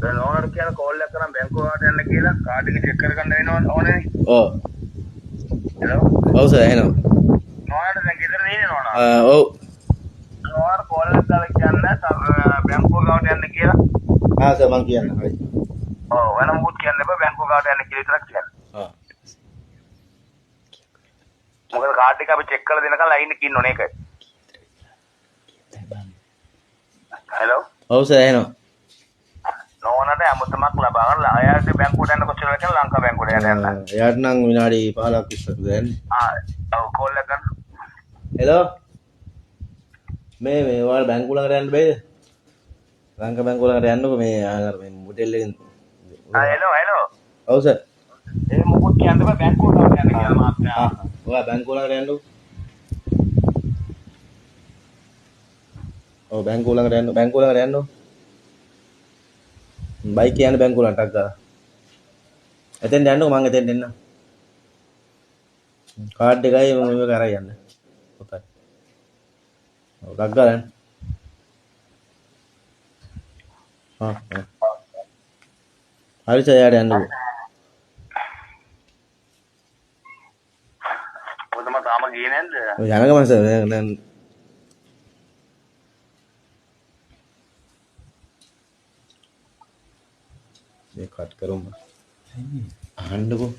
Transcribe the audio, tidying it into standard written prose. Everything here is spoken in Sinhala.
දැන් ඕනට කියන කෝල් එකක් කරන් බැංකුවට යන්න කියලා කාඩ් එක චෙක් කරගන්න වෙනව ඕනේ. ඔව්. හෙලෝ. ඔව් සර් එහෙනම්. නෝනාට දැන් ගෙදර නෙන්නේ නෝනා. ඔව්. නෝනාට කෝල් එකක් දාලා කියන්න බැංකුව ගාවට යන්න කියලා. සර් මං කියන්න. හරි. ඔව් වෙන මොකුත් කියන්න එපා බැංකුව ගාවට යන්න කියලා විතරක් කියන්න. මොකද කාඩ් එක අපි චෙක් කරලා දෙනකන් ලයින් එකේ ඉන්න ඕනේ ඒකයි. හෙලෝ. ඔව් සර් එහෙනම්. නෝනට අමුතමක් ලබා ගන්න අයාට බැංකුවට යන්න කොච්චර වෙලා කියලා ලංකා බැංකුවට යන්න. එයාට නම් විනාඩි 15ක් 20ක් දැන්. ඔව් කෝල් එක ගන්න. හෙලෝ. මේ ඔයාලා බැංකුව ළඟට යන්න බෑද? ලංකා බැංකුව ළඟට යන්නකෝ මේ අර මේ මොඩල් එකෙන්. හෙලෝ. ඔව් සර්. ඒ මොකුත් කියන්න බෑ බැංකුවට යන්න කියලා මාත්‍යා. ඔයා බැංකුව ළඟට යන්නකෝ. ඔව් බැංකුව ළඟට යන්න බැංකුව ළඟට යන්නකෝ. බයික් යන බැංකුව ළඟට ටක් ගාලා. එතෙන් යන්නකෝ මං එතෙන් එන්න. කාඩ් එකයි මම මේක අරන් යන්න. ඔතන. ඔව් ටක් ගාලා යන්න. හරි සර් යාට යන්නකෝ. ඔතම තාම ගියේ නැද්ද? ඔය යන ගමන් සර් දැන් මේ කට් කරමු. අහන්නකෝ.